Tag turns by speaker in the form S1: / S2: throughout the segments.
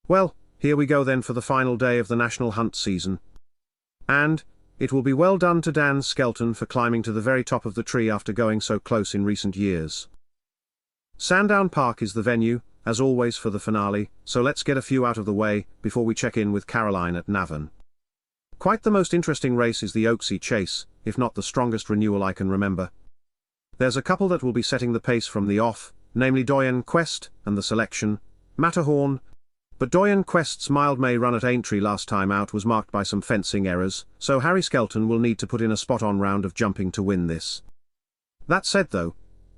S1: Well, here we go then for the final day of the national hunt season. And it will be well done to Dan Skelton for climbing to the very top of the tree after going so close in recent years. Sandown Park is the venue, as always for the finale, so let's get a few out of the way before we check in with Caroline at Navan. Quite the most interesting race is the Oaksey Chase, if not the strongest renewal I can remember. There's a couple that will be setting the pace from the off, namely Doyen Quest and the selection, Matterhorn. But Doyen Quest's mild-May run at Aintree last time out was marked by some fencing errors, so Harry Skelton will need to put in a spot-on round of jumping to win this. That said though,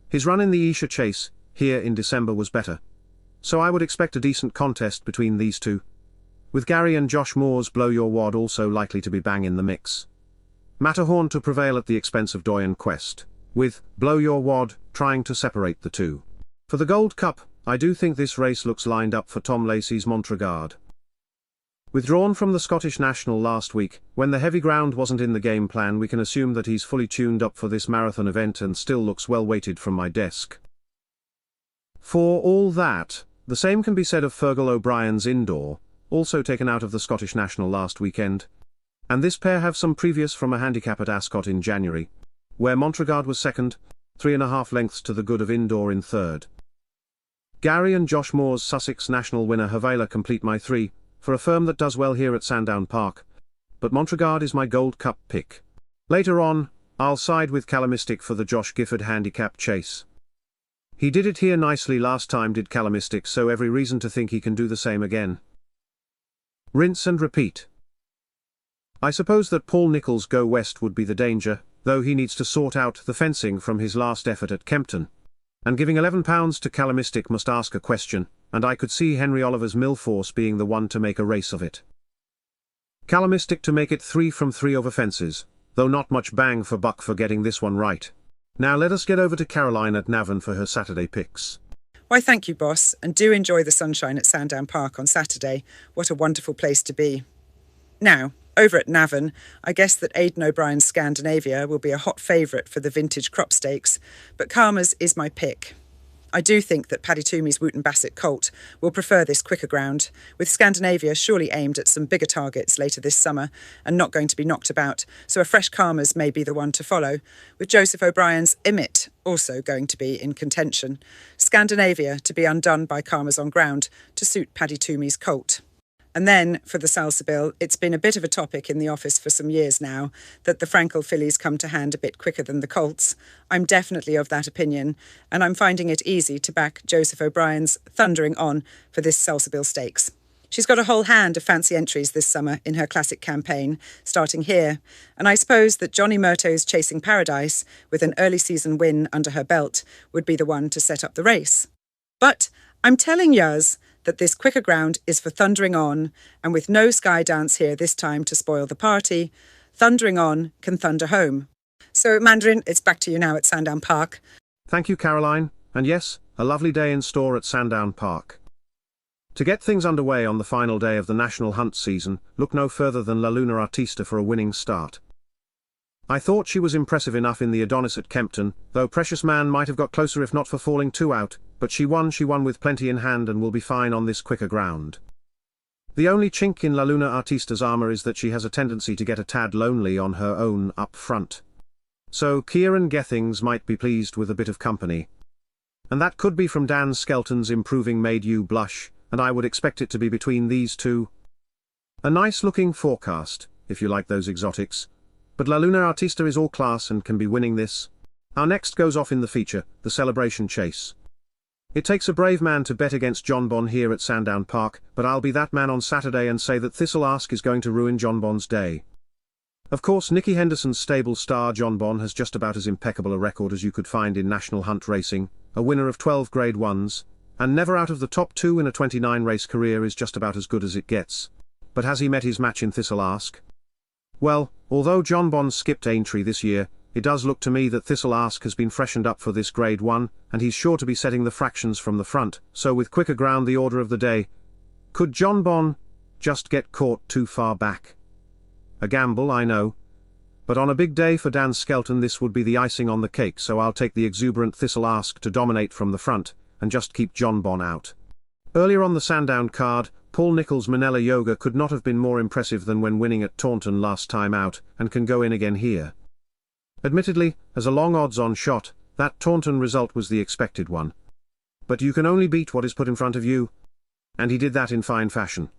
S1: his run in the Esher Chase, here in December was better. So I would expect a decent contest between these two, with Gary and Josh Moore's Blow Your Wad also likely to be bang in the mix. Matterhorn to prevail at the expense of Doyen Quest, with Blow Your Wad trying to separate the two. For the Gold Cup, I do think this race looks lined up for Tom Lacey's Montregard. Withdrawn from the Scottish National last week, when the heavy ground wasn't in the game plan, we can assume that he's fully tuned up for this marathon event and still looks well weighted from my desk. For all that, the same can be said of Fergal O'Brien's Indoor, also taken out of the Scottish National last weekend. And this pair have some previous from a handicap at Ascot in January, where Montregard was second, 3.5 lengths to the good of Indoor in third. Gary and Josh Moore's Sussex National winner Havila complete my three, for a firm that does well here at Sandown Park. But Montregard is my Gold Cup pick. Later on, I'll side with Calamistic for the Josh Gifford handicap chase. He did it here nicely last time, did Calamistic, so every reason to think he can do the same again. Rinse and repeat. I suppose that Paul Nicholls' Go West would be the danger, though he needs to sort out the fencing from his last effort at Kempton. And giving £11 to Calamistic must ask a question, and I could see Henry Oliver's Millforce being the one to make a race of it. Calamistic to make it 3 from 3 over fences, though not much bang for buck for getting this one right. Now let us get over to Caroline at Navan for her Saturday picks.
S2: Why thank you, boss, and do enjoy the sunshine at Sandown Park on Saturday. What a wonderful place to be. Now, over at Navan, I guess that Aidan O'Brien's Scandinavia will be a hot favourite for the vintage crop stakes, but Karma's is my pick. I do think that Paddy Toomey's Wooten Bassett colt will prefer this quicker ground, with Scandinavia surely aimed at some bigger targets later this summer and not going to be knocked about, so a fresh Karma's may be the one to follow, with Joseph O'Brien's Emmet also going to be in contention. Scandinavia to be undone by Karma's on ground to suit Paddy Toomey's colt. And then, for the Salsabil, it's been a bit of a topic in the office for some years now that the Frankel fillies come to hand a bit quicker than the colts. I'm definitely of that opinion, and I'm finding it easy to back Joseph O'Brien's Thundering On for this Salsabil Stakes. She's got a whole hand of fancy entries this summer in her classic campaign, starting here, and I suppose that Johnny Murtaugh's Chasing Paradise, with an early season win under her belt, would be the one to set up the race. But I'm telling yous that this quicker ground is for Thundering On, and with no sky dance here this time to spoil the party, Thundering On can thunder home. So, Mandarin, it's back to you now at Sandown Park.
S1: Thank you, Caroline, and yes, a lovely day in store at Sandown Park. To get things underway on the final day of the national hunt season, look no further than La Luna Artista for a winning start. I thought she was impressive enough in the Adonis at Kempton, though Precious Man might have got closer if not for falling 2 out, but she won with plenty in hand and will be fine on this quicker ground. The only chink in La Luna Artista's armour is that she has a tendency to get a tad lonely on her own up front. So Kieran Gethings might be pleased with a bit of company. And that could be from Dan Skelton's Improving Made You Blush, and I would expect it to be between these two. A nice looking forecast, if you like those exotics. But La Luna Artista is all class and can be winning this. Our next goes off in the feature, the Celebration Chase. It takes a brave man to bet against John Bon here at Sandown Park, but I'll be that man on Saturday and say that Thistle Ask is going to ruin John Bon's day. Of course, Nicky Henderson's stable star John Bon has just about as impeccable a record as you could find in national hunt racing, a winner of 12 Grade 1s, and never out of the top 2 in a 29-race career is just about as good as it gets. But has he met his match in Thistle Ask? Well, although John Bon skipped Aintree this year, it does look to me that Thistle Ask has been freshened up for this Grade 1, and he's sure to be setting the fractions from the front, so with quicker ground the order of the day. Could John Bon just get caught too far back? A gamble, I know. But on a big day for Dan Skelton this would be the icing on the cake, so I'll take the exuberant Thistle Ask to dominate from the front, and just keep John Bon out. Earlier on the Sandown card, Paul Nicholls' Manila Yoga could not have been more impressive than when winning at Taunton last time out, and can go in again here. Admittedly, as a long odds-on shot, that Taunton result was the expected one. But you can only beat what is put in front of you, and he did that in fine fashion.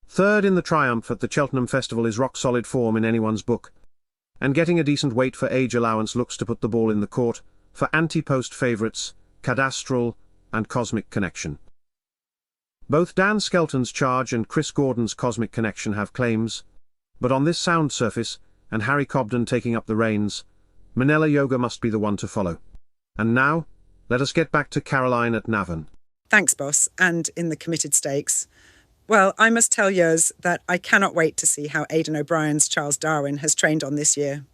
S1: Third in the triumph at the Cheltenham Festival is rock-solid form in anyone's book, and getting a decent weight for age allowance looks to put the ball in the court for anti-post favourites, Cadastral and Cosmic Connection. Both Dan Skelton's Charge and Chris Gordon's Cosmic Connection have claims, but on this sound surface, and Harry Cobden taking up the reins, Manila Yoga must be the one to follow. And now, let us get back to Caroline at Navan.
S2: Thanks, boss, and in the committed stakes. Well, I must tell yours that I cannot wait to see how Aidan O'Brien's Charles Darwin has trained on this year.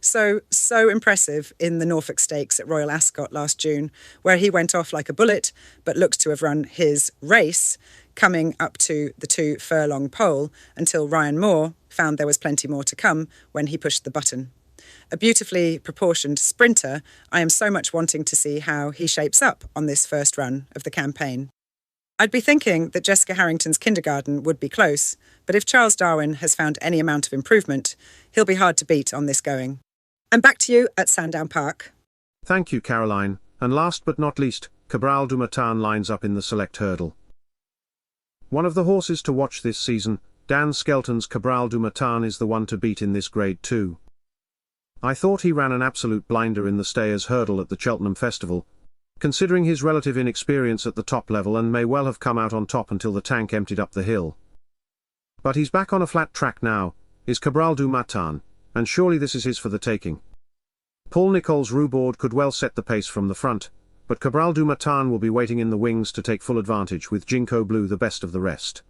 S2: So impressive in the Norfolk Stakes at Royal Ascot last June, where he went off like a bullet, but looked to have run his race, coming up to the 2 furlong pole until Ryan Moore found there was plenty more to come when he pushed the button. A beautifully proportioned sprinter, I am so much wanting to see how he shapes up on this first run of the campaign. I'd be thinking that Jessica Harrington's Kindergarten would be close, but if Charles Darwin has found any amount of improvement, he'll be hard to beat on this going. And back to you at Sandown Park.
S1: Thank you, Caroline, and last but not least, Cabral du Matin lines up in the select hurdle. One of the horses to watch this season, Dan Skelton's Cabral du Matin is the one to beat in this Grade 2. I thought he ran an absolute blinder in the Stayers Hurdle at the Cheltenham Festival, considering his relative inexperience at the top level, and may well have come out on top until the tank emptied up the hill. But he's back on a flat track now, is Cabral du Matin, and surely this is his for the taking. Paul Nicholls' Rhuboard could well set the pace from the front, but Cabral du Matin will be waiting in the wings to take full advantage, with Ginkgo Blue the best of the rest.